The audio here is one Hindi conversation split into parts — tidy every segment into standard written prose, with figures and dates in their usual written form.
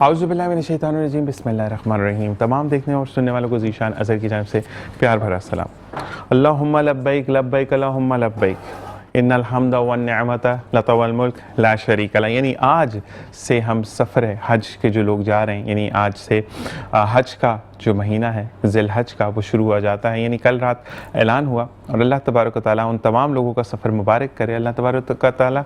औज़ुबिल्लाहिमिनश्शैतानिर्रजीम बिस्मिल्लाहिर्रहमानिर्रहीम। तमाम देखने और सुनने वालों को ज़ीशान अज़हर की जानिब से प्यार भरा सलाम। अल्लाहुम्मा लब्बैक लब्बैक अल्लाहुम्मा लब्बैक इन्नल हम्दा वन निअमता लका वल मुल्क ला शरीका लह। यानी आज से हम सफ़र हज के जो लोग जा रहे हैं, यानी आज से हज का जो महीना है ज़िल हज का वो शुरू हो जाता है। यानी कल रात ऐलान हुआ और अल्लाह तबारक व तआला उन तमाम लोगों का सफ़र मुबारक करे। अल्लाह तबारक व तआला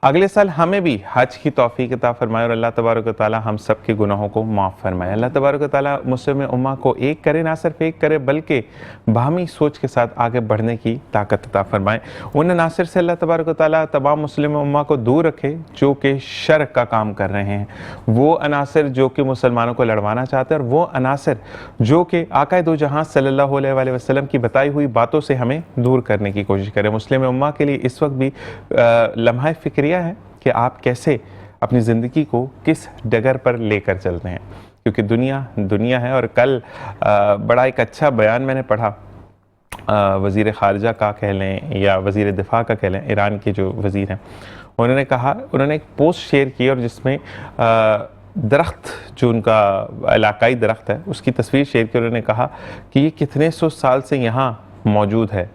अगले साल हमें भी हज की तौफीक अता फरमाए और अल्लाह तबारक व तआला हम सब के गुनाहों को माफ़ फरमाए। अल्लाह तबारक व तआला मुस्लिम उम्मा को एक करे, ना सिर्फ एक करे बल्कि बाहमी सोच के साथ आगे बढ़ने की ताकत अता फरमाए। उन अनासर से अल्लाह तबारक व तआला तमाम मुस्लिम उम्मा को दूर रखे जो कि शर का काम कर रहे हैं, वो अनासर जो कि मुसलमानों को लड़वाना चाहते हैं और वो अनासर जो कि आक़ाए दो जहां सल्लल्लाहु अलैहि वसल्लम की बताई हुई बातों से हमें दूर करने की कोशिश करें। मुस्लिम उम्मा के लिए इस वक्त भी लम्हा फ़िक्रिया है कि आप कैसे अपनी ज़िंदगी को किस डगर पर लेकर चलते हैं, क्योंकि दुनिया है। और कल बड़ा एक अच्छा बयान मैंने पढ़ा, वज़ीर ख़ारिजा का कह लें या वज़ीर दिफ़ा का कह लें, ईरान के जो वज़ीर हैं, उन्होंने कहा, उन्होंने एक पोस्ट शेयर की और जिसमें दरख्त जो उनका इलाकाई दरख्त है उसकी तस्वीर शेयर की। उन्होंने कहा कि ये कितने सौ साल से यहाँ मौजूद है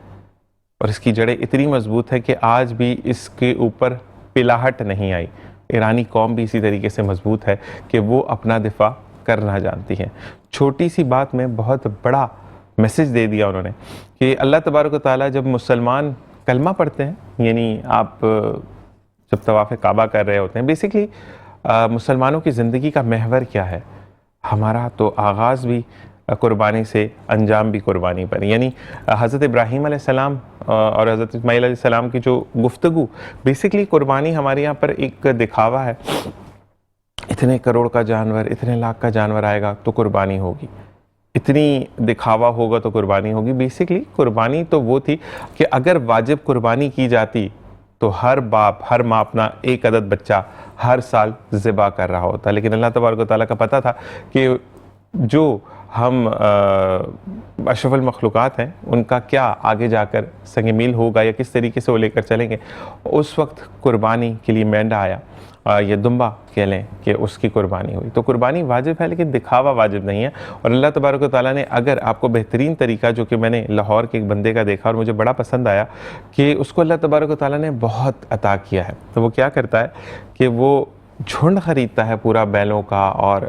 और इसकी जड़ें इतनी मजबूत है कि आज भी इसके ऊपर पिलाहट नहीं आई। ईरानी कौम भी इसी तरीके से मजबूत है कि वो अपना दिफा करना जानती है। छोटी सी बात में बहुत बड़ा मैसेज दे दिया उन्होंने कि अल्लाह तबारक व तआला जब मुसलमान कलमा पढ़ते हैं, यानी आप जब तवाफ़ काबा कर रहे होते हैं, बेसिकली मुसलमानों की ज़िंदगी का महवर क्या है, हमारा तो आगाज़ भी कुर्बानी से, अंजाम भी कुर्बानी पर। यानी हज़रत इब्राहीम अलैहिस्सलाम और हज़रत इस्माईल अलैहिस्सलाम की जो गुफ्तगू, बेसिकली कुर्बानी हमारे यहाँ पर एक दिखावा है। इतने करोड़ का जानवर, इतने लाख का जानवर आएगा तो कुर्बानी होगी, इतनी दिखावा होगा तो कुर्बानी होगी। बेसिकली कुर्बानी तो वो थी कि अगर वाजिब कुर्बानी की जाती तो हर बाप, हर माँ अपना एक अदद बच्चा हर साल ज़िबा कर रहा होता। लेकिन अल्लाह तबारक व तआला का पता था कि जो हम अशरफुल मखलूक़ात हैं उनका क्या आगे जाकर संग मील होगा या किस तरीके से वो लेकर चलेंगे। उस वक्त कुर्बानी के लिए मेंढा आया, ये दुम्बा कह लें कि उसकी कुर्बानी हुई। तो कुर्बानी वाजिब है लेकिन दिखावा वाजिब नहीं है। और अल्लाह तबारक व तआला ने अगर आपको बेहतरीन तरीका, जो कि मैंने लाहौर के एक बंदे का देखा और मुझे बड़ा पसंद आया, कि उसको अल्लाह तबारक व तआला ने बहुत अता किया है। तो वो क्या करता है कि वो झुंड ख़रीदता है पूरा बैलों का और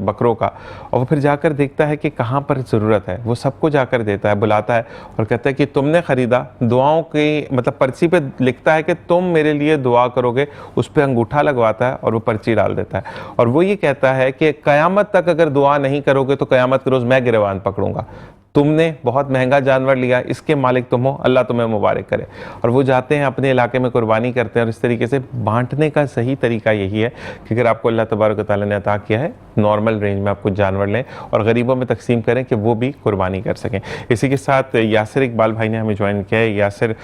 बकरों का, और फिर जाकर देखता है कि कहाँ पर ज़रूरत है, वो सबको जाकर देता है, बुलाता है और कहता है कि तुमने ख़रीदा, दुआओं की मतलब पर्ची पे लिखता है कि तुम मेरे लिए दुआ करोगे, उस पर अंगूठा लगवाता है और वो पर्ची डाल देता है। और वो ये कहता है कि क़यामत तक अगर दुआ नहीं करोगे तो क़यामत के रोज़ मैं गिरबान पकड़ूंगा, तुमने बहुत महंगा जानवर लिया, इसके मालिक तुम हो, अल्लाह तुम्हें मुबारक करे। और वो जाते हैं अपने इलाके में कुर्बानी करते हैं। और इस तरीके से बांटने का सही तरीका यही है कि अगर आपको अल्लाह तबारक व तआला ने अता किया है, नॉर्मल रेंज में आप कुछ जानवर लें और गरीबों में तकसीम करें कि वो भी कुर्बानी कर सकें। इसी के साथ यासिर इकबाल भाई ने हमें ज्वाइन किया है। यासिर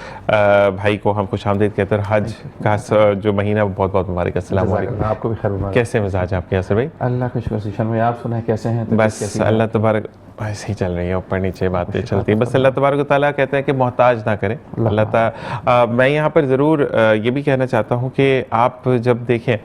भाई को हम खुशामदीद कहते हैं। हज का जो महीना बहुत बहुत मुबारक। अस्सलाम वालेकुम। आपको भी खैर मुबारक। कैसे मिजाज है आपके यासिर भाई? अल्लाह का शुक्र ज़ीशान भाई, आप सुनाएं कैसे हैं? बस अल्लाह तबारक, ऐसे ही चल रही है, ऊपर नीचे बातें चलती हैं। बस अल्लाह तबारक व तआला कहते हैं कि मोहताज ना करें अल्लाह ताला। मैं यहाँ पर ज़रूर ये भी कहना चाहता हूँ कि आप जब देखें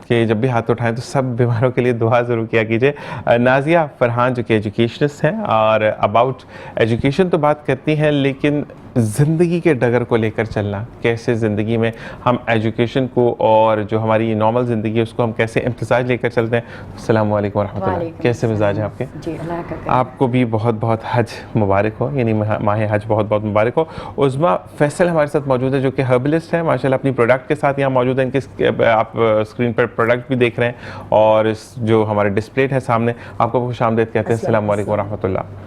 कि जब भी हाथ उठाएं तो सब बीमारों के लिए दुआ ज़रूर किया कीजिए। नाजिया फरहान जो कि एजुकेशनिस्ट हैं और अबाउट एजुकेशन तो बात करती हैं, लेकिन ज़िंदगी के डगर को लेकर चलना, कैसे ज़िंदगी में हम एजुकेशन को और जो हमारी नॉर्मल ज़िंदगी है उसको हम कैसे इम्तिज़ाज लेकर चलते हैं। अस्सलाम वालेकुम रहमतुल्लाह। कैसे मिजाज हैं आपके? जी, अल्लाह का आपको भी बहुत बहुत हज मुबारक हो, यानी माह हज बहुत बहुत मुबारक हो। उज़मा फैसल हमारे साथ मौजूद है जो कि हर्बलिस्ट है, माशाल्लाह अपनी प्रोडक्ट के साथ यहाँ मौजूद है। इनके आप स्क्रीन पर प्रोडक्ट भी देख रहे हैं और इस जो हमारे डिस्प्ले है सामने, आपको खुशामदीद कहते हैं। अस्सलाम वालेकुम रहमतुल्लाह।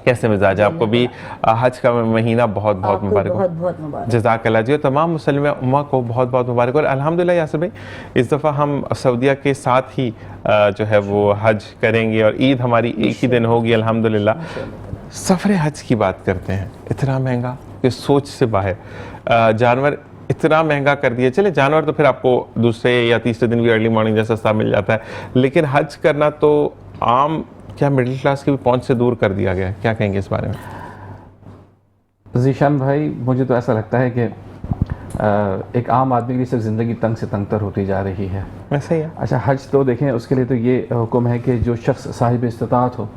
कैसे मिजाज है? आपको भी हज का महीना बहुत बहुत मुबारक हो। बहुत बहुत मुबारक। जज़ाकल्लाह जी। और तमाम मुसलमान उम्मा को बहुत बहुत मुबारक। और अल्हम्दुलिल्लाह यासिर भाई, इस दफ़ा हम सऊदीया के साथ ही जो है वो हज करेंगे और ईद हमारी एक ही दिन होगी अल्हम्दुलिल्लाह। सफ़र हज की बात करते हैं, इतना महंगा कि सोच से बाहर। जानवर इतना महंगा कर दिया, चले जानवर तो फिर आपको दूसरे या तीसरे दिन भी अर्ली मॉर्निंग जैसा सस्ता मिल जाता है, लेकिन हज करना तो आम क्या मिडिल क्लास की भी पहुंच से दूर कर दिया गया है। क्या कहेंगे इस बारे में? ज़ीशान भाई, मुझे तो ऐसा लगता है कि एक आम आदमी की सिर्फ ज़िंदगी तंग से तंग तर होती जा रही है। वैसे ही है। अच्छा, हज तो देखें, उसके लिए तो ये हुक्म है कि जो शख्स साहिब इस्तिताअत हो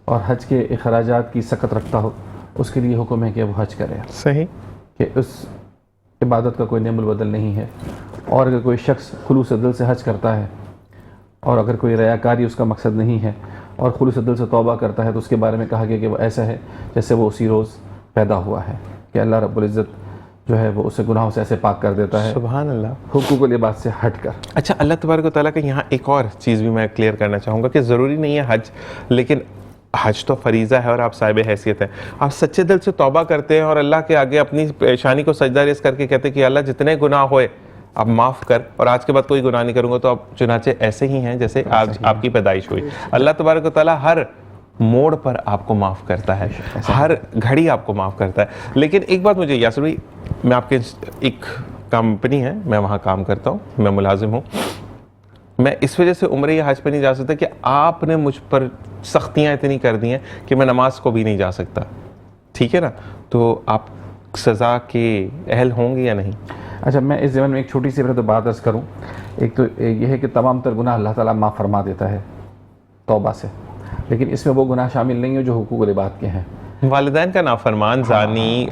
और हज के अखराजात की सकत रखता हो, उसके लिए हुक्म है कि वो हज करे, सही। कि उस इबादत का कोई नेमुल बदल नहीं है। और अगर कोई शख्स खुलूस दिल से हज करता है और अगर कोई रयाकारी उसका मकसद नहीं है और खुलूस दिल से तौबा करता है, तो उसके बारे में कहा गया कि वो ऐसा है जैसे वो उसी रोज़ पैदा हुआ है, कि अल्लाह रब्बुल इज़्ज़त जो है वो उसे गुनाहों से ऐसे पाक कर देता है, सुभान अल्लाह, हुकूकुल इबाद से हट कर। अच्छा, अल्लाह तबारक व तआला का यहाँ एक और चीज़ भी मैं क्लियर करना चाहूँगा कि ज़रूरी नहीं है हज, लेकिन हज तो फरीज़ा है और आप साहिब हैसियत है, आप सच्चे दिल से तौबा करते हैं और अल्लाह के आगे अपनी पेशानी को सजदा रेज़ करके कहते हैं कि अल्लाह जितने गुनाह होए आप माफ़ कर, और आज के बाद कोई गुनाह नहीं करूँगा, तो आप चुनाचे ऐसे ही हैं जैसे आज आपकी पैदाइश हुई। अल्लाह तबारक व तआला हर मोड़ पर आपको माफ़ करता है, हर घड़ी आपको माफ़ करता है। लेकिन एक बात मुझे यासर भाई, मैं आपके एक कंपनी है, मैं वहाँ काम करता हूँ, मैं मुलाजिम हूँ, मैं इस वजह से उम्र या हज पे नहीं जा सकता कि आपने मुझ पर सख्तियाँ इतनी कर दी हैं कि मैं नमाज को भी नहीं जा सकता, ठीक है ना? तो आप सज़ा के अहल होंगे या नहीं? अच्छा, मैं इस ज़मीन में एक छोटी सी तो बात अर्ज़ करूँ। एक तो ये है कि तमाम तर गुनाह अल्लाह ताला माफ़ फरमा देता है तौबा से, लेकिन इसमें वो गुनाह शामिल नहीं है जो हुकूक इबाद के हैं। वालिदैन का नाफरमान, जानी,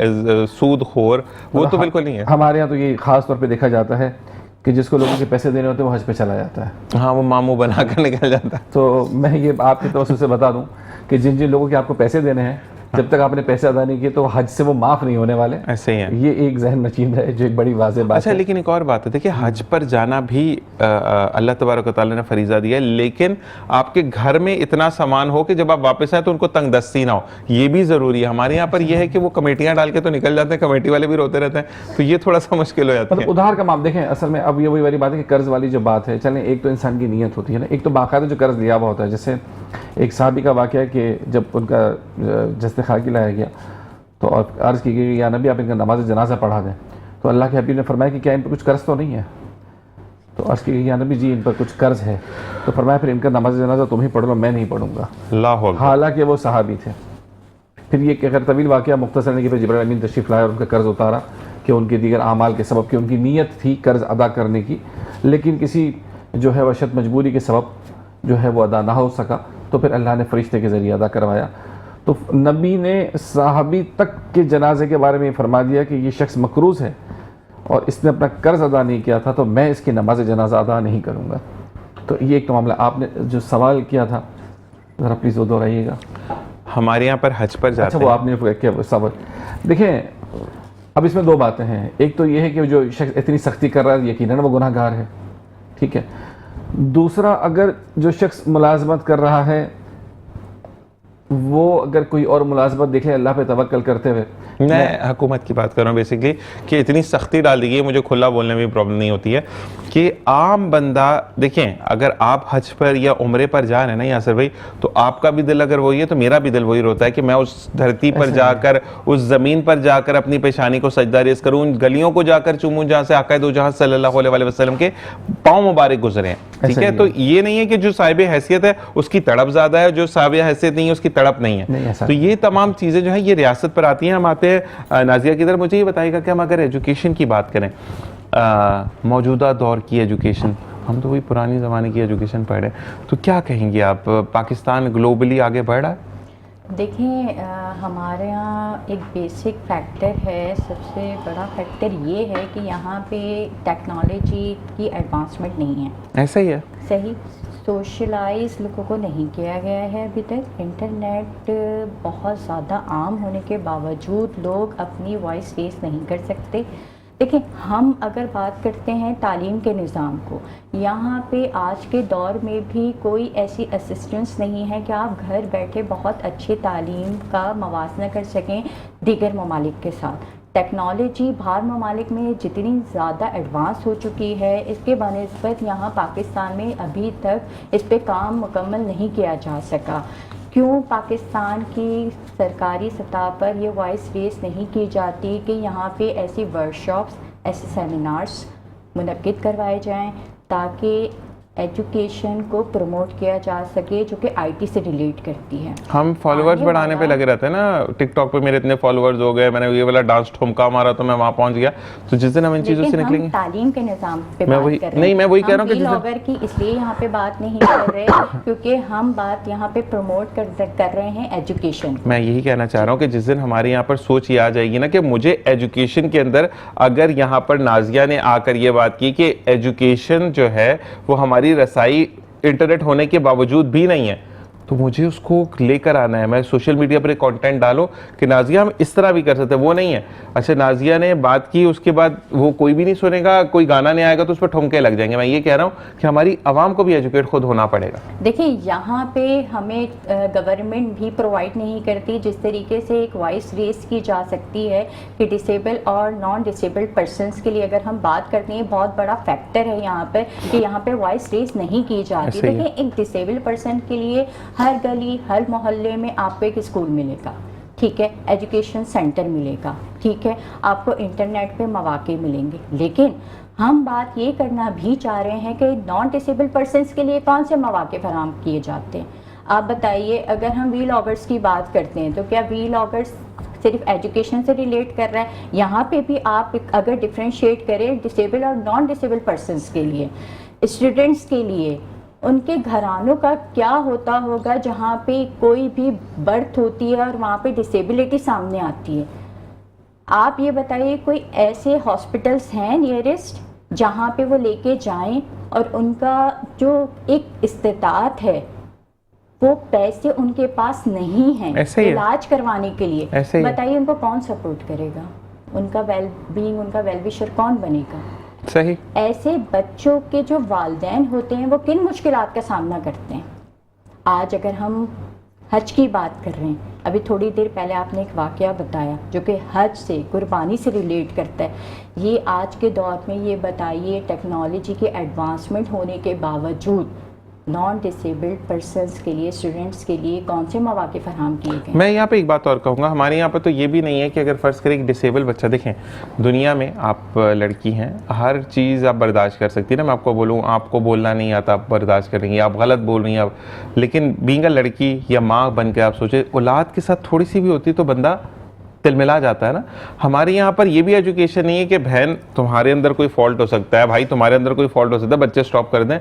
सूद खोर, वो तो बिल्कुल नहीं है। हमारे यहाँ तो ये ख़ास तौर पे देखा जाता है कि जिसको लोगों के पैसे देने होते हैं वो हज पे चला जाता है। हाँ, वो मामू बना कर निकल जाता है। तो मैं ये आपकी तवज्जो से बता दूं कि जिन जिन लोगों के आपको पैसे देने हैं, जब तक आपने पैसे अदा नहीं किए तो हज से वो माफ़ नहीं होने वाले। ऐसे ही है। ये एक जहन नशीन है जो एक बड़ी वाज़ेह बात अच्छा, है। लेकिन एक और बात है, देखिए हज पर जाना भी अल्लाह तबारक व तआला ने फरीज़ा दिया है, लेकिन आपके घर में इतना सामान हो कि जब आप वापस आए तो उनको तंगदस्ती ना हो, ये भी ज़रूरी है। हमारे यहाँ पर यह है कि वो कमेटियाँ डाल के तो निकल जाते हैं, कमेटी वाले भी रोते रहते हैं, तो ये थोड़ा सा मुश्किल हो जाता है। मतलब उधार का मामला देखें, असल में अब ये वही वाली बात है कि कर्ज़ वाली जो बात है, चलें, एक तो इंसान की नीयत होती है ना, एक तो बाकायदा जो कर्ज़ लिया हुआ होता है। जैसे एक साहबी का वाक़या है कि जब उनका जस्ते खाकी लाया गया तो और अर्ज़ की गई, या नबी आप इनका नमाज जनाजा पढ़ा दें, तो अल्लाह के हबीब ने फरमाया कि क्या इन पर कुछ कर्ज़ तो नहीं है? तो अर्ज़ की गई, या नबी जी इन पर कुछ कर्ज़ है। तो फरमाया फिर इनका नमाज जनाजा तुम ही पढ़ लो, मैं नहीं पढ़ूंगा। अल्लाह हू अकबर। हालांकि वो सहाबी थे। फिर ये अगर तवील वाक़या मुख्तसर ने कि फिर जिब्राइल अमीन तशरीफ़ लाया और उनका कर्ज़ उतारा कि उनके दीगर आमाल के सबब की उनकी नीयत थी कर्ज़ अदा करने की, लेकिन किसी जो है वशत मजबूरी के सबब जो है वो अदा ना हो सका, तो फिर अल्लाह ने फ़रिश्ते के ज़रिए अदा करवाया। तो नबी ने सहाबी तक के जनाजे के बारे में फरमा दिया कि ये शख्स मकरूज़ है और इसने अपना कर्ज़ अदा नहीं किया था, तो मैं इसकी नमाज जनाजा अदा नहीं करूँगा। तो ये एक तो मामला। आपने जो सवाल किया था ज़रा प्लीज़ वो दोहराइएगा। हमारे यहाँ पर हज पर जाते अच्छा, वो आपने क्या सवाल, देखें अब इसमें दो बातें हैं। एक तो ये है कि जो शख्स इतनी सख्ती कर रहा है यकीनन वो गुनहगार है, ठीक है। दूसरा, अगर जो शख्स मुलाजमत कर रहा है वो अगर कोई और मुलाजमत देखे अल्लाह पे तवक्कल करते हुए, मैं हुकूमत की बात कर रहा हूँ बेसिकली, कि इतनी सख्ती डाल दी गई, मुझे खुला बोलने में भी प्रॉब्लम नहीं होती है कि आम बंदा, देखें अगर आप हज पर या उम्रे पर जा रहे हैं ना यासर भाई, तो आपका भी दिल अगर वही है तो मेरा भी दिल वही रोता है कि मैं उस धरती पर जाकर, उस ज़मीन पर जाकर अपनी पेशानी को सजदा रेज़ करूँ, उन गलियों को जाकर चूमूँ जहाँ से आक़ा दो जहाँ सल्लल्लाहु अलैहि वसल्लम के पाँव मुबारक गुजरे हैं, ठीक है। तो ये नहीं है कि जो साहिब हैसियत है उसकी तड़प ज़्यादा है, जो साहिब हैसियत नहीं है उसकी तड़प नहीं है। तो ये तमाम चीज़ें जो है ये रियासत पर आती हैं। हम आते हैं नाजिया की तरफ। मुझे ये बताइएगा कि हम अगर एजुकेशन की बात करें, मौजूदा दौर की एजुकेशन, हम तो वही पुरानी ज़माने की एजुकेशन पढ़ रहे हैं, तो क्या कहेंगे आप, पाकिस्तान ग्लोबली आगे बढ़ रहा है? देखिए, हमारे यहाँ एक बेसिक फैक्टर है, सबसे बड़ा फैक्टर ये है कि यहाँ पे टेक्नोलॉजी की एडवांसमेंट नहीं है। ऐसा ही है, सही सोशलाइज लोगों को नहीं किया गया है अभी तक। इंटरनेट बहुत ज़्यादा आम होने के बावजूद लोग अपनी वॉइस रेस नहीं कर सकते। देखिए, हम अगर बात करते हैं तालीम के निज़ाम को, यहाँ पे आज के दौर में भी कोई ऐसी असिस्टेंस नहीं है कि आप घर बैठे बहुत अच्छी तालीम का मवाजना कर सकें दीगर ममालिक के साथ। टेक्नोलॉजी बाहर ममालिक में जितनी ज़्यादा एडवांस हो चुकी है, इसके बनिस्बत यहाँ पाकिस्तान में अभी तक इस पे काम मुकम्मल नहीं किया जा सका। क्यों पाकिस्तान की सरकारी सतह पर ये वॉइस रेस नहीं की जाती कि यहाँ पे ऐसी वर्कशॉप्स, ऐसे सेमिनार्स मुनक्किद करवाए जाएं ताकि एजुकेशन को प्रमोट किया जा सके जो कि आईटी से रिलेट करती है। हम फॉलोअर्स आने बढ़ाने पे वाला- लगे रहते हैं ना, टिकटॉक पे मेरे इतने फॉलोअर्स हो गए, मैंने ये वाला डांस ठुमका मारा तो मैं वहाँ पहुँच गया। तो जिस दिन हम इन चीज़ों से लेकिन हम निकलेंगे, तालीम के निज़ाम पे मैं बात वही- कर रहे नहीं, हैं। मैं वही कह रहा हूँ कि हम जिस- व्लॉगर की इसलिए यहाँ पे बात नहीं कर रहे क्योंकि हम बात यहाँ पे प्रमोट कर रहे हैं एजुकेशन। मैं यही कहना चाह रहा हूँ कि जिस दिन हमारे यहाँ पर सोच ये आ जाएगी ना कि मुझे एजुकेशन के अंदर, अगर यहाँ पर नाजिया ने आकर ये बात की कि एजुकेशन जो है वो हमारी रसाई इंटरनेट होने के बावजूद भी नहीं है, तो मुझे उसको लेकर आना है। मैं सोशल मीडिया पर एक कंटेंट डालो कि नाजिया हम इस तरह भी कर सकते हैं, वो नहीं है। अच्छा, नाजिया ने बात की, उसके बाद वो कोई भी नहीं सुनेगा, कोई गाना नहीं आएगा तो उस पर ठुमके लग जाएंगे। मैं ये कह रहा हूँ कि हमारी आवाम को भी एजुकेट खुद होना पड़ेगा। देखिए, यहाँ पे हमें गवर्नमेंट भी प्रोवाइड नहीं करती जिस तरीके से एक वॉइस रेस की जा सकती है कि डिसेबल और नॉन डिसेबल्ड पर्सनस के लिए अगर हम बात करते हैं, बहुत बड़ा फैक्टर है यहाँ पर कि यहाँ पे वॉइस रेस नहीं की जाती। ऐसे ही है। देखिए, एक डिसेबल पर्सन के लिए हर गली हर मोहल्ले में आपको एक स्कूल मिलेगा, ठीक है, एजुकेशन सेंटर मिलेगा, ठीक है, आपको इंटरनेट पे मौके मिलेंगे। लेकिन हम बात ये करना भी चाह रहे हैं कि नॉन डिसेबल पर्सनस के लिए कौन से मौके फराहम किए जाते हैं। आप बताइए, अगर हम व्लॉगर्स की बात करते हैं तो क्या व्लॉगर्स सिर्फ एजुकेशन से रिलेट कर रहा है? यहाँ पे भी आप अगर डिफ्रेंशिएट करें डिसेबल और नॉन डिसेबल पर्सनस के लिए, स्टूडेंट्स के लिए, उनके घरानों का क्या होता होगा जहाँ पे कोई भी बर्थ होती है और वहाँ पे डिसेबिलिटी सामने आती है। आप ये बताइए, कोई ऐसे हॉस्पिटल्स हैं नियरेस्ट जहाँ पे वो लेके जाएं और उनका जो एक इस्तेताअत है वो पैसे उनके पास नहीं है ऐसे ही है। इलाज करवाने के लिए, ऐसे ही है। बताइए उनको कौन सपोर्ट करेगा? उनका वेल बीइंग, उनका वेलविशर कौन बनेगा? सही। ऐसे बच्चों के जो वालिदैन होते हैं वो किन मुश्किलात का सामना करते हैं? आज अगर हम हज की बात कर रहे हैं, अभी थोड़ी देर पहले आपने एक वाक़या बताया जो कि हज से, कुर्बानी से रिलेट करता है। ये आज के दौर में ये बताइए, टेक्नोलॉजी के एडवांसमेंट होने के बावजूद नॉन डिसेबल्ड पर्सनस के लिए, स्टूडेंट्स के लिए कौन से मौके फराहम किए गए? मैं यहाँ पे एक बात और कहूँगा, हमारे यहाँ पर तो ये भी नहीं है कि अगर फ़र्ज़ करें एक डिसेबल बच्चा, देखें दुनिया में आप लड़की हैं, हर चीज़ आप बर्दाश्त कर सकती है ना। मैं आपको बोलूँ, आपको बोलना नहीं आता, आप बर्दाश्त करेंगी, आप गलत बोल रही हैं आप, लेकिन बीइंग अ लड़की या माँ बन के आप सोचें, औलाद के साथ थोड़ी सी भी होती तो बंदा तिलमिला जाता है ना। हमारे यहाँ पर ये भी एजुकेशन नहीं है कि बहन तुम्हारे अंदर कोई फॉल्ट हो सकता है, भाई तुम्हारे अंदर कोई फॉल्ट हो सकता है, बच्चे स्टॉप कर दें।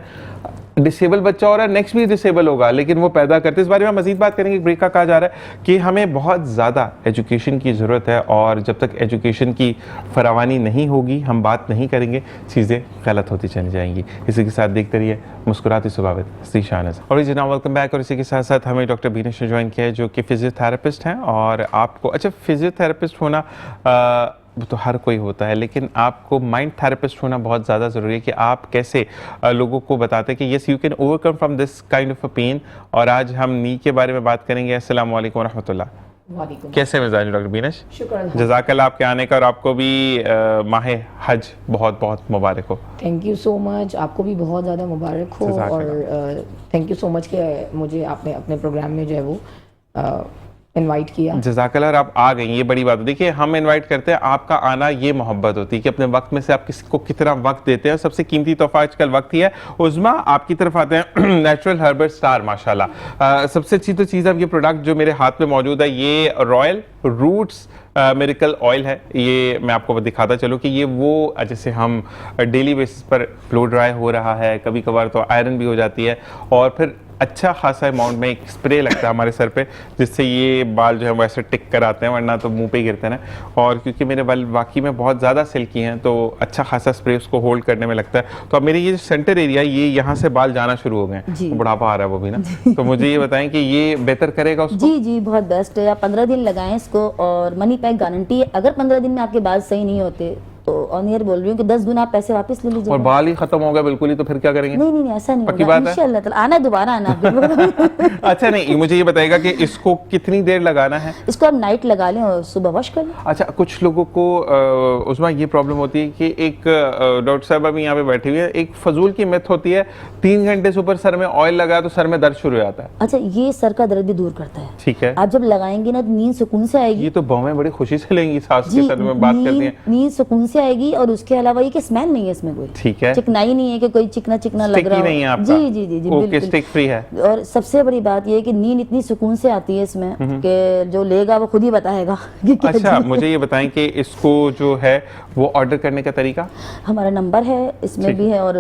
डिसेबल बच्चा हो रहा है, नेक्स्ट भी डिसेबल होगा, लेकिन वो पैदा करते। इस बारे में मजीद बात करेंगे। ब्रेक का कहा जा रहा है कि हमें बहुत ज़्यादा एजुकेशन की ज़रूरत है और जब तक एजुकेशन की फरावानी नहीं होगी, हम बात नहीं करेंगे, चीज़ें गलत होती चली जाएंगी। इसी के साथ देखते रहिए मुस्कुराती सुबावित ज़ीशान। और जी नाम, वेलकम बैक। और इसी के साथ साथ हमें डॉक्टर बीनेश ने ज्वाइन किया है जो कि फिजियोथेरेपिस्ट हैं। और आपको, अच्छा, फिजियोथेरेपिस्ट होना वो तो हर कोई होता है, लेकिन आपको माइंड थेरेपिस्ट होना बहुत ज़्यादा ज़रूरी है कि आप कैसे लोगों को बताते हैं कि yes you can overcome from this kind of a pain. और आज हम नी के बारे में बात करेंगे। अस्सलाम वालेकुम रहमतुल्लाह। वालेकुम। कैसे मिजाज डॉक्टर बीनेश? शुक्र। जज़ाकल्लाह आपके आने का, और आपको भी माह हज बहुत बहुत मुबारक हो। थैंक यू सो मच, आपको भी बहुत ज़्यादा मुबारक हो। और थैंक यू सो मच कि मुझे आपने अपने प्रोग्राम में जो है वो इनवाइट किया। जज़ाकल्लाह। और आप आ गई, ये बड़ी बात है। देखिए, हम इनवाइट करते हैं, आपका आना ये मोहब्बत होती है कि अपने वक्त में से आप किसी को कितना वक्त देते हैं। सबसे कीमती तोहफा आजकल वक्त ही है। उज़मा आपकी तरफ आते हैं नेचुरल हर्बल स्टार, माशाल्लाह। सबसे अच्छी तो चीज़ अब ये प्रोडक्ट जो मेरे हाथ में मौजूद है, ये रॉयल रूट्स मिरेकल ऑयल है। ये मैं आपको दिखाता चलूँ कि ये वो, जैसे हम डेली बेसिस पर फ्लो ड्राई हो रहा है, कभी कभार तो आयरन भी हो जाती है, और फिर अच्छा खासा अमाउंट में एक स्प्रे लगता है हमारे सर पे, जिससे ये बाल जो है वैसे टिक कर आते हैं, वरना तो मुंह पे ही गिरते हैं। और क्योंकि मेरे बाल वाकई में बहुत ज़्यादा सिल्की हैं, तो अच्छा खासा स्प्रे उसको होल्ड करने में लगता है। तो अब मेरे ये सेंटर एरिया, ये यहाँ से बाल जाना शुरू हो गए, तो बुढ़ापा आ रहा है वो भी ना। तो मुझे ये बताएं कि ये बेहतर करेगा उसको? जी जी, बहुत बेस्ट है। आप 15 दिन लगाएं इसको, और मनी बैक गारंटी है। अगर 15 दिन में आपके बाल सही नहीं होते तो ऑन ईयर बोल रही हूँ कि 10 गुना आप पैसे वापस ले लीजिए। और बाल ही खत्म हो गया बिल्कुल ही, तो फिर क्या करेंगे? नहीं नहीं, ऐसा नहीं पक्की होगा, बात है? इंशाल्लाह ताला आना, दोबारा आना आप। अच्छा, नहीं, मुझे ये बताएगा कि इसको कितनी देर लगाना है? इसको आप नाइट लगा लें और सुबह वॉश कर लें। अच्छा, कुछ लोगों को उसमें ये प्रॉब्लम होती है कि एक डॉक्टर साहब अभी यहाँ पे बैठी हुई है, एक फजूल की मिथ होती है, 3 घंटे से ऊपर सर में ऑयल लगा तो सर में दर्द शुरू हो जाता है। अच्छा, ये सर का दर्द भी दूर करता है। ठीक है। आप जब लगाएंगे ना, नींद सुकून से आएगी। ये तो बहुएं बड़ी खुशी से लेंगी, सास के जी, सर में बात करती हैं। नींद सुकून से आएगी, और उसके अलावा ये कि स्मेल नहीं है इसमें कोई, ठीक है, चिकनाई नहीं है कि कोई चिकना चिकना लग रहा स्टिकी नहीं है हो। आपका? जी जी जी जी ओके, बिल्कुल। स्टिक फ्री है। और सबसे बड़ी बात ये है कि नींद इतनी सुकून से आती है इसमें कि जो लेगा वो खुद ही बताएगा कि क्या अच्छा, चीज़। मुझे ये बताएं कि इसको जो है वो ऑर्डर करने का तरीका? हमारा नंबर है इसमें ठीक। भी है, और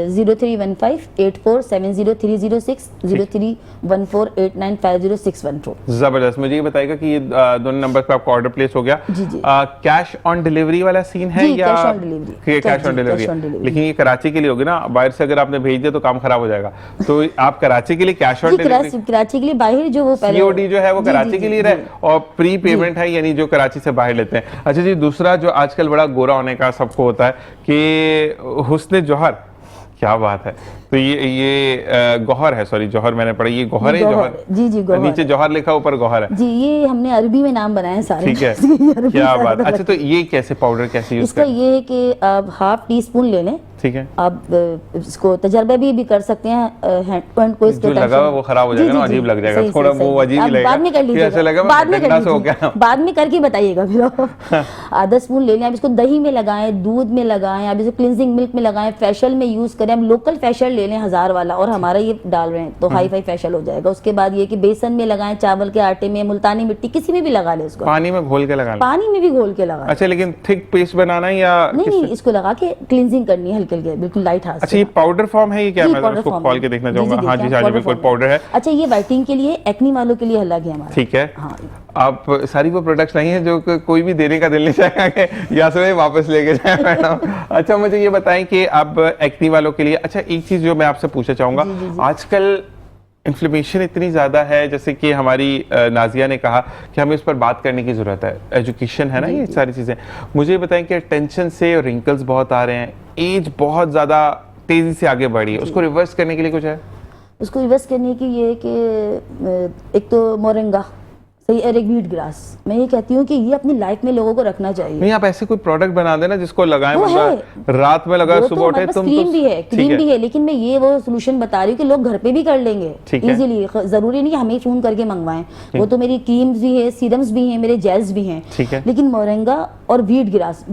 031584703006, 0314895061 जबरदस्त। मुझे ये बताएगा कि ये दोनों नंबर पे आपका ऑर्डर प्लेस हो गया। जी, जी। कैश ऑन डिलीवरी वाला सीन है जी, या cash on delivery. Cash on delivery? Cash on delivery. लेकिन ये कराची के लिए होगी ना, बाहर से अगर आपने भेज दिया तो काम खराब हो जाएगा। तो आप कराची के लिए कैश ऑन जी, डिलीवरी, कराची के लिए बाहर जो वो पहले सीओडी जो है वो जी, कराची जी, के लिए जी, रहे, और प्री पेमेंट है यानी जो कराची से बाहर लेते हैं। अच्छा जी, दूसरा जो आजकल बड़ा गोरा होने का सबको होता है कि हुस्न जौहर, क्या बात है। तो ये गौहर है, सॉरी जौहर मैंने पढ़ा, ये गौहर है, जौहर? जी जी गौहर। नीचे जौहर लिखा, ऊपर गौहर है। जी, ये हमने अरबी में नाम बनाए हैं सारे। ठीक है, ये अरबी क्या सारे बात। तो अच्छा, तो ये कैसे पाउडर कैसे यूज इसका करें? ये है कि आप हाफ टी स्पून ले लें। ठीक है, आप इसको तजर्बा भी कर सकते हैं, हैंड टू हैंड कोई इसको जो लगा हुआ वो खराब हो जाएगा ना, अजीब लग जाएगा, थोड़ा वो अजीब ही लगेगा। बाद में कर कि ऐसे लगा लीजिएगा, मैं बाद में गंदा से हो कर गया। लीजिए, बाद में करके बताइएगा फिर आप। आधा स्पून ले लें, आप इसको दही में लगाएं, दूध में लगाएं, आप इसको क्लिनजिंग मिल्क में लगाएं, फेशियल में यूज करें। आप लोकल फेशियल ले लें 1000 वाला, और हमारा ये डाल रहे हैं तो हाई फाई फेशियल हो जाएगा। उसके बाद ये कि बेसन में लगाएं, चावल के आटे में, मुल्तानी मिट्टी किसी में भी लगा लें इसको, पानी में घोल के लगाना? पानी में भी घोल के लगा। अच्छा, लेकिन थिक पेस्ट बनाना है या नहीं, इसको लगा के क्लींजिंग करनी है हल्के हल्के, बिल्कुल लाइट हाथ अच्छा, से। ये पाउडर फॉर्म है ये क्या? जी, मैं powder उसको form खोल है। के देखना जी, चाहूंगा। जी, हाँ जी, देखिए, हाँ जी, powder बिल्कुल form पाउडर है। अच्छा, ये वाइटिंग के लिए, एक्नी वालों के लिए अलग है हमारा। ठीक है, हाँ। आप सारी वो प्रोडक्ट्स नहीं है जो कोई भी देने का दिल नहीं चाहेगा कि या से वापस लेके जाए मैडम। अच्छा, मुझे ये बताएं कि अब एक्नी वालों के लिए, अच्छा एक चीज जो मैं आपसे पूछना चाहूंगा, आजकल इन्फ्लेमेशन इतनी ज़्यादा है, जैसे कि हमारी नाजिया ने कहा कि हमें इस पर बात करने की ज़रूरत है, एजुकेशन है ना, ये सारी चीज़ें। मुझे बताएं कि टेंशन से रिंकल्स बहुत आ रहे हैं, एज बहुत ज़्यादा तेज़ी से आगे बढ़ी है, उसको रिवर्स करने के लिए कुछ है? उसको रिवर्स करने की ये है कि एक तो मोरिंगा सही, और एक वीट ग्रास। मैं ये कहती हूँ कि ये अपनी लाइफ में लोगों को रखना चाहिए। नहीं, आप ऐसे कोई प्रोडक्ट बना देना जिसको लगाएं, वो है, रात में लगाए, सुबह उठे तुम क्रीम तो भी है, क्रीम भी है, लेकिन मैं ये वो सोल्यूशन बता रही हूँ कि लोग घर पे भी कर लेंगे इजीली। जरूरी नहीं कि हमें फोन करके मंगवाएं। वो तो मेरी क्रीम्स भी है, सीरम्स भी हैं, मेरे जेल्स भी हैं। ठीक है, लेकिन मोरिंगा और वीट ग्रास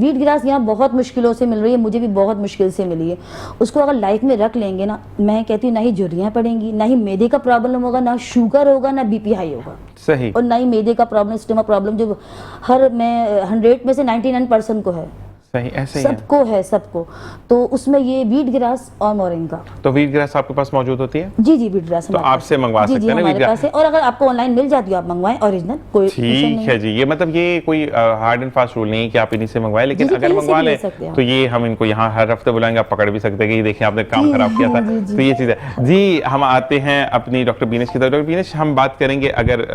यहाँ बहुत मुश्किलों से मिल रही है, मुझे भी बहुत मुश्किल से मिली है। उसको अगर लाइफ में रख लेंगे ना, मैं कहती हूँ ना ही झुर्रियाँ पड़ेंगी, ना ही मैदे का प्रॉब्लम होगा, ना शुगर होगा, ना बीपी हाई होगा, सही, और ना ही मैदे का प्रॉब्लम, स्टमक प्रॉब्लम जो हर में 100 में से 99% को है। सही, ऐसे ही सबको है, सबको। तो उसमें ये वीट ग्रास और मोरिंगा। तो वीट ग्रास आपके पास मौजूद होती है? जी जी, वीट ग्रास तो आपसे मंगवा सकते हैं ना वीट ग्रास? और अगर आपको ऑनलाइन मिल जाती है आप मंगवाएं, ओरिजिनल, कोई ठीक है जी। ये मतलब ये कोई हार्ड एंड फास्ट रूल नहीं है कि आप इन्हीं से मंगवाएं, लेकिन जी, अगर मंगवा लें हैं। तो ये हम इनको यहाँ हर हफ्ते बुलाएंगे, आप पकड़ भी सकते हैं कि ये देखिए आपने काम खराब किया था। तो ये चीज़ है जी। हम आते हैं अपनी डॉक्टर बीनेश की तरफ। डॉक्टर बीनेश, हम बात करेंगे अगर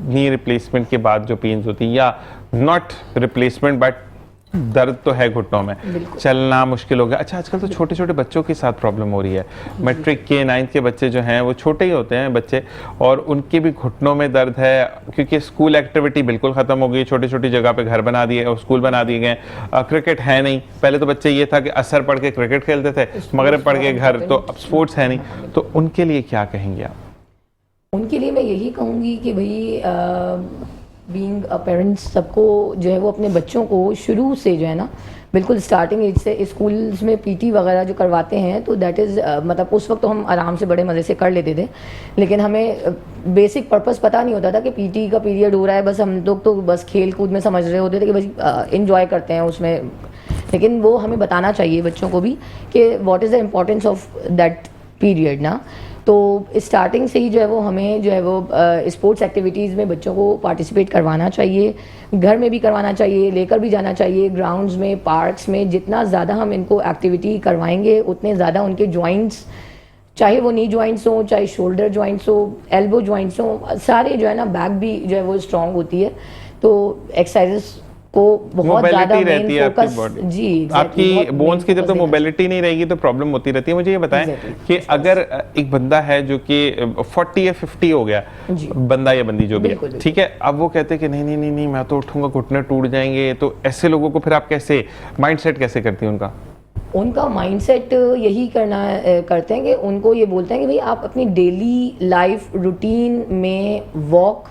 नी रिप्लेसमेंट के बाद जो पेन्स होती है, या नॉट रिप्लेसमेंट बट दर्द तो है घुटनों में, चलना मुश्किल हो गया। अच्छा, आजकल तो छोटे छोटे बच्चों के साथ प्रॉब्लम हो रही है। मैट्रिक के 9th के बच्चे जो हैं वो छोटे ही होते हैं बच्चे, और उनके भी घुटनों में दर्द है, क्योंकि स्कूल एक्टिविटी बिल्कुल ख़त्म हो गई, छोटी छोटी जगह पे घर बना दिए और स्कूल बना दिए गए। क्रिकेट है नहीं, पहले तो बच्चे ये था कि असर पढ़ के क्रिकेट खेलते थे, मगरिब पढ़ के घर, तो अब स्पोर्ट्स है नहीं। तो उनके लिए क्या कहेंगे आप? उनके लिए मैं यही कहूँगी कि भाई बीइंग अ पेरेंट्स, सबको जो है वो अपने बच्चों को शुरू से जो है ना, बिल्कुल स्टार्टिंग एज से स्कूल्स में पीटी वगैरह जो करवाते हैं, तो दैट इज़ मतलब उस वक्त तो हम आराम से बड़े मज़े से कर लेते थे, लेकिन हमें बेसिक पर्पस पता नहीं होता था कि पीटी का पीरियड हो रहा है। बस हम लोग तो बस खेल कूद में समझ रहे होते थे कि बस इंजॉय करते हैं उसमें, लेकिन वो हमें बताना चाहिए बच्चों को भी कि what is the importance of that period ना। तो स्टार्टिंग से ही जो है वो हमें जो है वो स्पोर्ट्स एक्टिविटीज़ में बच्चों को पार्टिसिपेट करवाना चाहिए, घर में भी करवाना चाहिए, लेकर भी जाना चाहिए ग्राउंड्स में, पार्क्स में। जितना ज़्यादा हम इनको एक्टिविटी करवाएंगे उतने ज़्यादा उनके जॉइंट्स, चाहे वो नी जॉइंट्स हो, चाहे शोल्डर जॉइंट्स हो, एल्बो जॉइंट्स हो, सारे जो है ना, बैक भी जो है वो स्ट्रॉन्ग होती है। तो एक्सरसाइजेस को बहुत ज्यादा रहती है आपकी बॉडी जी, आपकी बोन्स की जब तक मोबिलिटी नहीं रहेगी तो प्रॉब्लम होती रहती है। मुझे ये बताएं कि अगर एक बंदा है जो कि 40 या 50 हो गया, बंदा या बंदी जो भी है, ठीक है, अब वो कहते हैं कि नहीं नहीं नहीं नहीं मैं तो उठूंगा, घुटने टूट जाएंगे, तो ऐसे लोगों को फिर आप कैसे माइंडसेट कैसे करती हैं उनका? उनका माइंडसेट यही करते हैं कि उनको ये बोलते हैं कि भाई आप अपनी डेली लाइफ रूटीन में वॉक,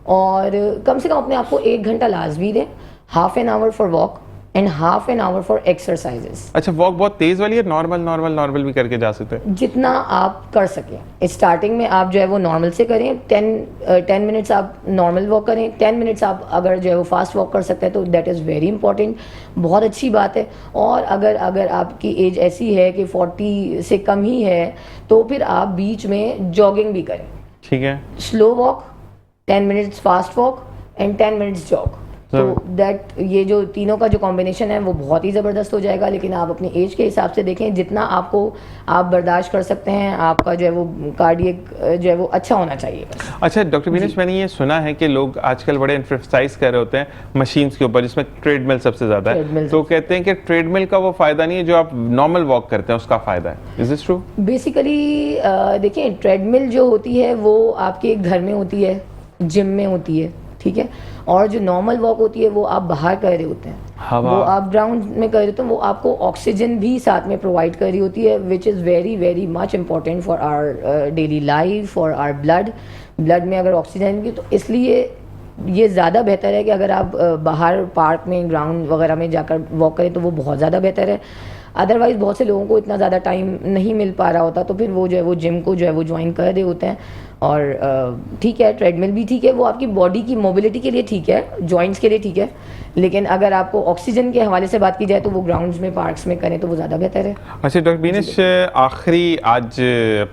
और कम से कम अपने आप को 1 घंटा लाजमी दें, half an hour for walk, and half an hour for exercises. अच्छा, वॉक बहुत तेज वाली है? नॉर्मल भी करके जा सकते हैं? जितना आप कर सकें। स्टार्टिंग में आप जो है वो नॉर्मल से करें, 10 मिनट्स आप नॉर्मल वॉक करें, 10 मिनट्स आप अगर जो है वो फास्ट वॉक कर सकते हैं तो दैट इज़ वेरी इंपॉर्टेंट, बहुत अच्छी बात है। और अगर आपकी एज ऐसी है कि 40 से कम ही है तो फिर आप बीच में जॉगिंग भी करें। ठीक है। Slow walk, 10 minutes fast walk and 10 minutes jog. तो दैट ये जो तीनों का जो कॉम्बिनेशन है वो बहुत ही ज़बरदस्त हो जाएगा। लेकिन आप अपनी एज के हिसाब से देखें, जितना आप बर्दाश्त कर सकते हैं, आपका जो है वो कार्डियक जो है वो अच्छा होना चाहिए बस। अच्छा डॉक्टर बीनेश, मैंने ये सुना है कि लोग आजकल बड़े एक्सरसाइज कर रहे होते हैं मशीन्स के ऊपर, जिसमें ट्रेडमिल सबसे ज़्यादा है, ट्रेडमिल तो कहते हैं कि ट्रेडमिल का वो फ़ायदा नहीं है जो आप नॉर्मल वॉक करते हैं उसका फ़ायदा है। Is this true? बेसिकली देखिए, ट्रेडमिल जो होती है वो आपके घर में होती है, जिम में होती है, ठीक है। और जो नॉर्मल वॉक होती है वो आप बाहर कर रहे होते हैं, वो आप ग्राउंड में कर रहे होते हैं, वो आपको ऑक्सीजन भी साथ में प्रोवाइड कर रही होती है, which is very very much important for our daily life, for our blood में अगर ऑक्सीजन की, तो इसलिए ये ज़्यादा बेहतर है कि अगर आप बाहर पार्क में, ग्राउंड वगैरह में जाकर वॉक करें तो वो बहुत ज़्यादा बेहतर है। अदरवाइज़ बहुत से लोगों को इतना ज़्यादा टाइम नहीं मिल पा रहा होता, तो फिर वो जो है वो जिम को जो है वो ज्वाइन कर रहे होते हैं। और ठीक है, ट्रेडमिल भी ठीक है, वो आपकी बॉडी की मोबिलिटी के लिए ठीक है, जॉइंट्स के लिए ठीक है, लेकिन अगर आपको ऑक्सीजन के हवाले से बात की जाए तो वो ग्राउंड्स में, पार्क्स में करें तो वो ज़्यादा बेहतर है। अच्छा डॉक्टर बीनेश, आखिरी आज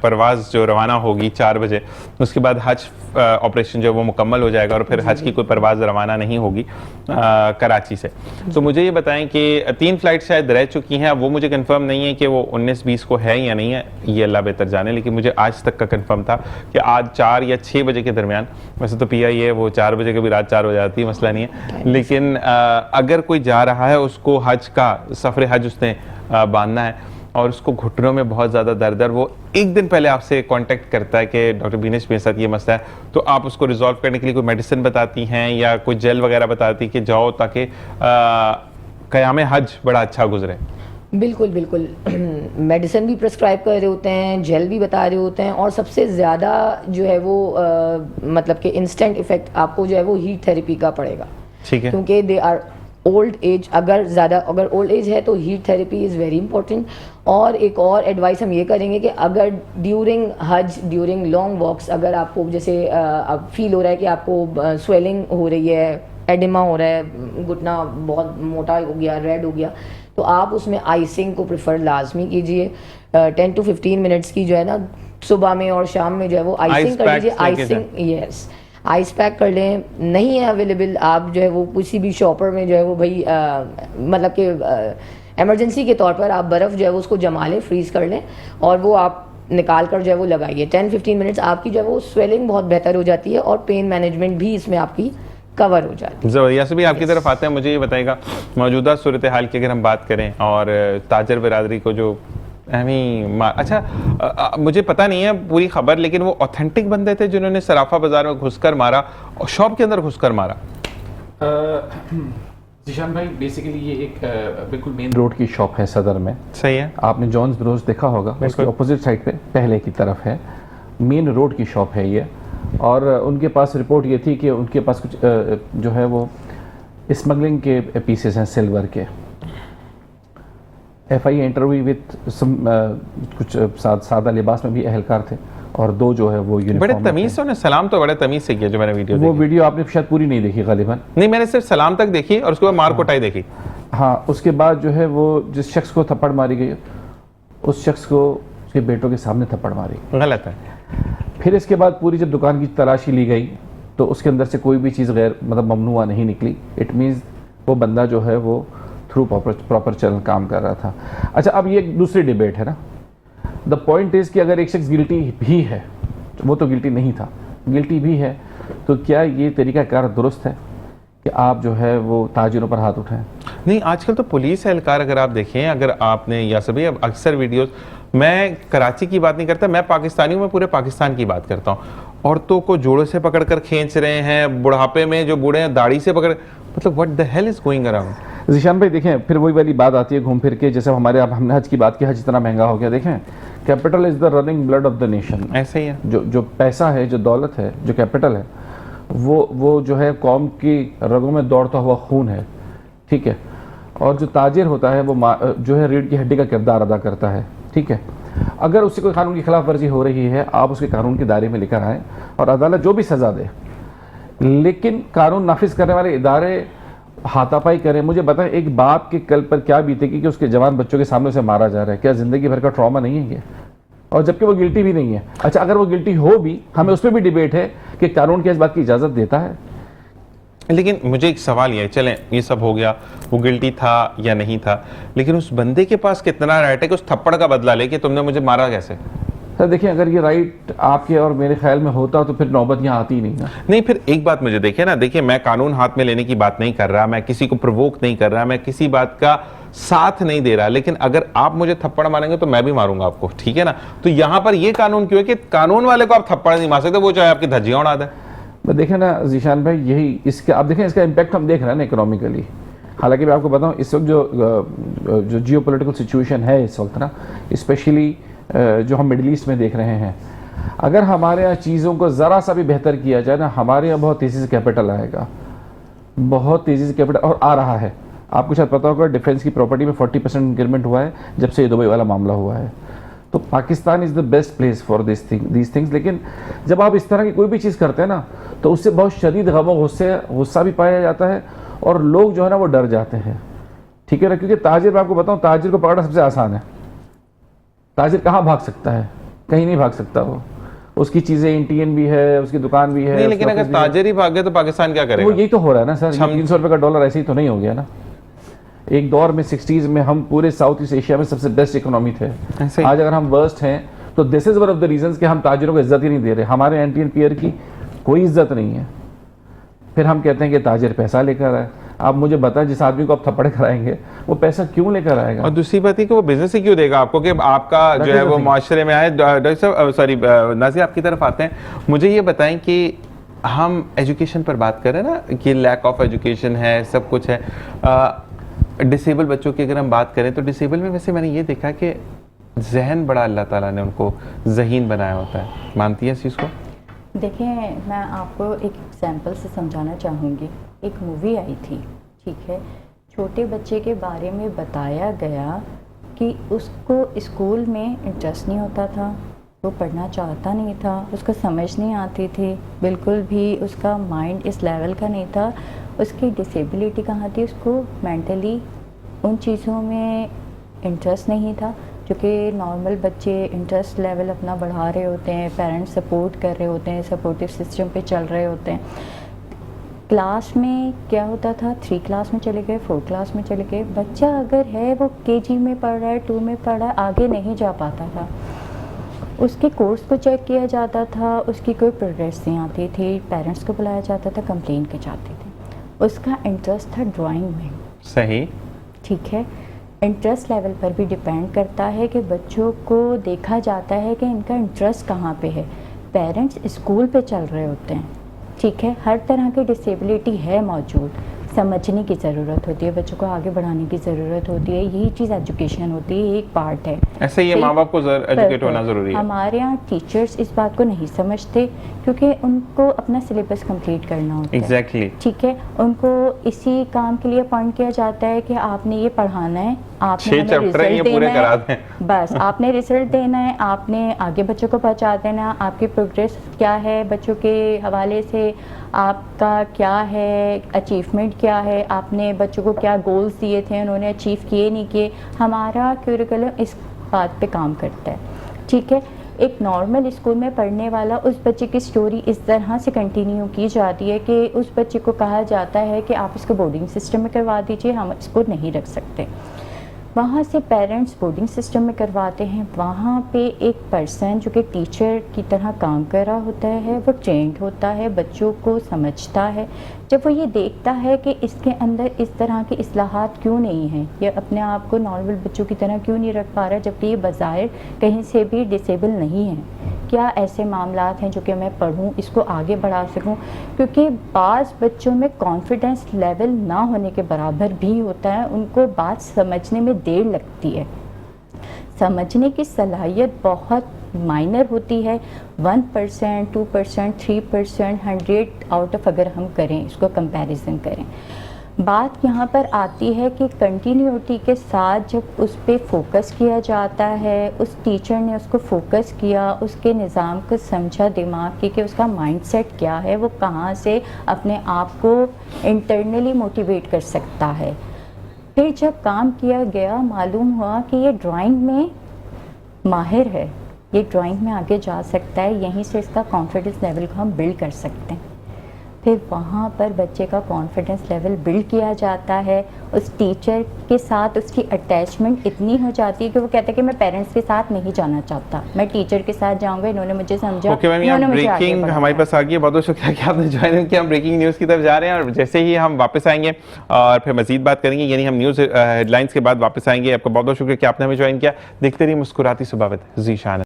परवाज़ जो रवाना होगी 4 बजे, उसके बाद हज ऑपरेशन जो है वो मुकम्मल हो जाएगा और फिर हज की कोई परवाज़ रवाना नहीं होगी कराची से। तो मुझे ये बताएं कि 3 फ्लाइट शायद रह चुकी हैं, अब वो मुझे कंफर्म नहीं है कि वो 19-20 को है या नहीं है, ये अल्लाह बेहतर जाने, लेकिन मुझे आज तक का कंफर्म था कि आज 4 या 6 बजे के दरमियान, वैसे तो PI है वो 4 बजे कभी रात 4 हो जाती है, मसला नहीं है, लेकिन अगर कोई जा रहा है उसको हज का सफ़र हज उसने बांधना है और उसको घुटनों में बहुत ज़्यादा दर्द है, वो एक दिन पहले आपसे कांटेक्ट करता है कि डॉक्टर बीनेश मेरे साथ ये मसला है, तो आप उसको रिजॉल्व करने के लिए कोई मेडिसिन बताती हैं या कोई जेल वगैरह बताती कि जाओ ताकि क़याम हज बड़ा अच्छा गुजरे? बिल्कुल बिल्कुल मेडिसिन भी प्रिस्क्राइब कर रहे होते हैं, जेल भी बता रहे होते हैं, और सबसे ज़्यादा जो है वो मतलब कि इंस्टेंट इफेक्ट आपको जो है वो हीट थेरेपी का पड़ेगा। ठीक है। क्योंकि दे आर ओल्ड एज, अगर ओल्ड एज है तो heat therapy is very important. और एक और एडवाइस हम ये करेंगे कि अगर ड्यूरिंग हज, ड्यूरिंग लॉन्ग वॉक्स, अगर आपको जैसे अब फील हो रहा है कि आपको स्वेलिंग हो रही है, एडिमा हो रहा है, घुटना बहुत मोटा हो गया, रेड हो गया, तो आप उसमें आइसिंग को प्रेफर लाजमी कीजिए। 10 to 15 मिनट्स की जो है ना, सुबह में और शाम में जो है वो आइसिंग कर लीजिए। आइसिंग, यस, आइस पैक कर लें। नहीं है अवेलेबल, आप जो है वो किसी भी शॉपर में जो है वो भाई मतलब कि इमरजेंसी के तौर पर आप बर्फ़ जो है वो उसको जमा लें, फ्रीज़ कर लें और वो आप निकाल कर जो है वो लगाइए। 10-15 मिनट्स आपकी जो है वो स्वेलिंग बहुत बेहतर हो जाती है और पेन मैनेजमेंट भी इसमें आपकी कवर हो जाती है। ज़बरदस्त। भी आपकी तरफ आते हैं, मुझे ये बताइएगा मौजूदा सूरत हाल की अगर हम बात करें और ताजर बिरादरी को जो अच्छा मुझे पता नहीं है पूरी खबर, लेकिन वो ऑथेंटिक बंदे थे जिन्होंने सराफा बाजार में घुसकर मारा और शॉप के अंदर घुसकर मारा? जिशान भाई, बेसिकली ये एक बिल्कुल मेन रोड की शॉप है सदर में। सही है। आपने जॉन्स ब्रोस देखा होगा, उसके अपोजिट साइड पे पहले की तरफ है, मेन रोड की शॉप है ये। और उनके पास रिपोर्ट ये थी कि उनके पास कुछ जो है वो स्मगलिंग के पीसेस हैं सिल्वर के। FI इंटरव्यू विद कुछ सादा लिबास में भी अहलकार थे और 2 जो है वो यूनिफॉर्म। बड़े तमीज़ से उन्हें सलाम तो बड़े तमीज़ से किया जो मैंने वीडियो वो वीडियो आपने शायद पूरी नहीं देखी गालिबन। नहीं, मैंने सिर्फ सलाम तक देखी और उसके बाद मार कुटाई देखी। हाँ, उसके बाद जो है वो जिस शख्स को थप्पड़ मारी गई उस शख्स को उसके बेटों के सामने थप्पड़ मारी। गलत है। फिर इसके बाद पूरी जब दुकान की तलाशी ली गई तो उसके अंदर से कोई भी चीज़ गैर मतलब ममनुआ नहीं निकली। इट मीन्स वो बंदा जो है वो थ्रू प्रॉपर चैनल काम कर रहा था। अच्छा, अब ये एक दूसरी डिबेट है ना। द पॉइंट इज़ कि अगर एक शख्स गिल्टी भी है, वो तो गिल्टी नहीं था, गिल्टी भी है, तो क्या ये तरीक़ाकार दुरुस्त है कि आप जो है वो ताजिरों पर हाथ उठाएं? नहीं, आजकल तो पुलिस एहलकार अगर आप देखें, अगर आपने या सभी अब अक्सर वीडियोस, मैं कराची की बात नहीं करता, मैं पाकिस्तानी हूँ, मैं पूरे पाकिस्तान की बात करता हूँ। औरतों को जोड़ों से पकड़कर खींच रहे हैं, बुढ़ापे में जो बूढ़े हैं दाढ़ी से पकड़, मतलब what the hell is going around? Zeeshan भाई देखें, फिर वही वाली बात आती है घूम फिर के, जैसे हमारे अब हमने हज की बात की, हज इतना महंगा हो गया। देखें, capital is the running blood of the nation. ऐसे ही है। जो पैसा है, जो दौलत है, जो कैपिटल है, वो जो है कौम की रगों में दौड़ता हुआ खून है। ठीक है, और जो ताजिर होता है वो जो है रीढ़ की हड्डी का किरदार अदा करता है, ठीक है। अगर उससे कोई कानून की खिलाफ वर्जी हो रही है, आप उसके कानून के दायरे में लेकर आएँ और अदालत जो भी सज़ा दे, लेकिन कानून नाफिज करने वाले इदारे हाथापाई करें। मुझे बताएं, एक बाप के कल पर क्या बीतेगी कि उसके जवान बच्चों के सामने उसे मारा जा रहा है? क्या ज़िंदगी भर का ट्रॉमा नहीं है ये? और जबकि वो गिल्टी भी नहीं है। अच्छा, अगर वो गिल्टी हो भी, हमें उस पर भी डिबेट है कि कानून क्या इस बात की इजाज़त देता है? लेकिन मुझे एक सवाल ये है, चलें ये सब हो गया, वो गिल्टी था या नहीं था, लेकिन उस बंदे के पास कितना राइट है कि उस थप्पड़ का बदला ले कि तुमने मुझे मारा कैसे? सर देखिए, अगर ये राइट आपके और मेरे ख्याल में होता तो फिर नौबत यहाँ आती ही नहीं ना। नहीं, फिर एक बात मुझे देखिए ना, देखिए मैं कानून हाथ में लेने की बात नहीं कर रहा, मैं किसी को प्रोवोक नहीं कर रहा, मैं किसी बात का साथ नहीं दे रहा, लेकिन अगर आप मुझे थप्पड़ मारेंगे तो मैं भी मारूंगा आपको, ठीक है ना? तो यहाँ पर ये कानून क्यों है कि कानून वाले को आप थप्पड़ नहीं मार सकते, वो चाहे आपकी धज्जियां उड़ा दे। देखें ना जीशान भाई, यही इसके आप देखें, इसका इम्पैक्ट हम देख रहे हैं ना इकोनॉमिकली। हालांकि मैं आपको बताऊं, इस वक्त जो जियो पोलिटिकल सिचुएशन है इस वक्त ना, स्पेशली जो हम मिडिल ईस्ट में देख रहे हैं, अगर हमारे यहाँ चीज़ों को ज़रा सा भी बेहतर किया जाए ना, हमारे यहाँ बहुत तेज़ी से कैपिटल आएगा, बहुत तेज़ी से कैपिटल, और आ रहा है। आपको शायद पता होगा, डिफेंस की प्रॉपर्टी में 40% इंक्रीमेंट हुआ है जब से ये दुबई वाला मामला हुआ है। तो Pakistan is the best place for these things. लेकिन जब आप इस तरह की कोई भी चीज़ करते हैं ना, तो उससे बहुत शदीद गम और गुस्सा भी पाया जाता है, और लोग जो है ना वो डर जाते हैं, ठीक है ना? क्योंकि ताजिर, मैं आपको बताऊँ, ताजिर को पकड़ना सबसे आसान है। ताजिर कहाँ भाग सकता है? कहीं नहीं भाग सकता वो। उसकी चीज़ें इंडियन भी है, उसकी दुकान भी है। नहीं, लेकिन अगर ताजिर ही भाग गए तो पाकिस्तान क्या करेगा? वो यही तो हो रहा है ना सर, 300 रुपये का डॉलर ऐसे ही तो नहीं हो गया ना। एक दौर में 60s में हम पूरे साउथ ईस्ट एशिया में सबसे बेस्ट इकोनॉमी थे। आज अगर हम वर्स्ट हैं तो this is one of the reasons कि हम ताजिरों को इज्जत ही नहीं दे रहे। हमारे एंटी पीयर की कोई इज्जत नहीं है। फिर हम कहते हैं कि ताजिर पैसा लेकर आए। आप मुझे बताएं, जिस आदमी को आप थप्पड़ कराएंगे वो पैसा क्यों लेकर आएगा? और दूसरी बात है कि वो बिजनेस ही क्यों देगा आपको कि आपका जो है वो माशरे में आए। डॉक्टर साहब, सॉरी नाज़िर, आपकी तरफ आते हैं। मुझे ये बताएं कि हम एजुकेशन पर बात कर रहे हैं ना कि लैक ऑफ एजुकेशन है, सब कुछ है। डिसेबल बच्चों की अगर हम बात करें तो डिसेबल में वैसे मैंने ये देखा कि जहन बड़ा अल्लाह ताला ने उनको ज़हीन बनाया होता है। मानती है इस चीज़ को? देखिए, मैं आपको एक एग्जांपल से समझाना चाहूँगी। एक मूवी आई थी, ठीक है, छोटे बच्चे के बारे में बताया गया कि उसको स्कूल में इंटरेस्ट नहीं होता था, वो पढ़ना चाहता नहीं था, उसको समझ नहीं आती थी, बिल्कुल भी उसका माइंड इस लेवल का नहीं था। उसकी डिसेबिलिटी कहाँ थी? उसको मेंटली उन चीज़ों में इंटरेस्ट नहीं था जो कि नॉर्मल बच्चे इंटरेस्ट लेवल अपना बढ़ा रहे होते हैं, पेरेंट्स सपोर्ट कर रहे होते हैं, सपोर्टिव सिस्टम पे चल रहे होते हैं। क्लास में क्या होता था, 3 क्लास में चले गए, 4 क्लास में चले गए, बच्चा अगर है वो KG में पढ़ रहा है, 2 में पढ़ रहा है, आगे नहीं जा पाता था। उसके कोर्स को चेक किया जाता था, उसकी कोई प्रोग्रेस नहीं आती थी, पेरेंट्स को बुलाया जाता था, कंप्लेन की जाती थी। उसका इंटरेस्ट था ड्राइंग में, सही, ठीक है। इंटरेस्ट लेवल पर भी डिपेंड करता है कि बच्चों को देखा जाता है कि इनका इंटरेस्ट कहाँ पे है। पेरेंट्स स्कूल पे चल रहे होते हैं, ठीक है, हर तरह की डिसेबिलिटी है मौजूद, समझने की ज़रूरत होती है, बच्चों को आगे बढ़ाने की ज़रूरत होती है। यही चीज़ एजुकेशन होती है, ये एक पार्ट है। ऐसे ही माँ बाप को एजुकेट होना ज़रूरी है। हमारे यहाँ टीचर्स इस बात को नहीं समझते क्योंकि उनको अपना सिलेबस कंप्लीट करना होता है। एग्जैक्टली, ठीक है, उनको इसी काम के लिए अपॉइंट किया जाता है कि आपने ये पढ़ाना है, आपने हमें रिजल्ट देना है, बस आपने रिजल्ट देना है, आपने आगे बच्चों को पहुंचा देना, आपकी प्रोग्रेस क्या है बच्चों के हवाले से, आपका क्या है अचीवमेंट, क्या है, आपने बच्चों को क्या गोल्स दिए थे, उन्होंने अचीव किए नहीं किए। हमारा करिकुलम इस बात पे काम करता है, ठीक है। एक नॉर्मल स्कूल में पढ़ने वाला उस बच्चे की स्टोरी इस तरह से कंटिन्यू की जाती है कि उस बच्चे को कहा जाता है कि आप इसको बोर्डिंग सिस्टम में करवा दीजिए, हम इसको नहीं रख सकते। वहाँ से पेरेंट्स बोर्डिंग सिस्टम में करवाते हैं, वहाँ पे एक पर्सन जो कि टीचर की तरह काम कर रहा होता है, वो ट्रेंड होता है, बच्चों को समझता है। जब वो ये देखता है कि इसके अंदर इस तरह की इस्लाहात क्यों नहीं हैं, ये अपने आप को नॉर्मल बच्चों की तरह क्यों नहीं रख पा रहा, जबकि ये बज़ाहिर कहीं से भी डिसेबल नहीं है, क्या ऐसे मामलात हैं जो कि मैं पढ़ूँ, इसको आगे बढ़ा सकूँ। क्योंकि बाज़ बच्चों में कॉन्फिडेंस लेवल ना होने के बराबर भी होता है, उनको बात समझने में देर लगती है, समझने की सलाहियत बहुत माइनर होती है। 1%, 2%, 3%, 100 आउट ऑफ अगर हम करें, इसको कंपैरिजन करें, बात यहाँ पर आती है कि कंटिन्यूटी के साथ जब उस पर फोकस किया जाता है, उस टीचर ने उसको फोकस किया, उसके निज़ाम को समझा दिमाग की कि उसका माइंडसेट क्या है, वो कहाँ से अपने आप को इंटरनली मोटिवेट कर सकता है। फिर जब काम किया गया मालूम हुआ कि ये ड्राइंग में माहिर है, ये ड्राइंग में आगे जा सकता है, यहीं से इसका कॉन्फिडेंस लेवल को हम बिल्ड कर सकते हैं। फिर वहाँ पर बच्चे का कॉन्फिडेंस लेवल बिल्ड किया जाता है, उस टीचर के साथ उसकी अटैचमेंट इतनी हो जाती है कि वो कहता है कि मैं पेरेंट्स के साथ नहीं जाना चाहता, मैं टीचर के साथ जाऊँगा, इन्होंने मुझे समझा। ओके मैम, यहाँ ब्रेकिंग हमारे पास आ गई है। बहुत बहुत शुक्रिया कि आपने ज्वाइन किया। हम ब्रेकिंग न्यूज़ की तरफ जा रहे हैं और जैसे ही हम वापस आएंगे और फिर मजीद बात करेंगे, यानी हम न्यूज़ हेडलाइंस के बाद वापस आएंगे। आपका बहुत बहुत शुक्रिया कि आपने हमें ज्वाइन किया। देखते रहिए मुस्कुराती सुबह विद ज़ीशान।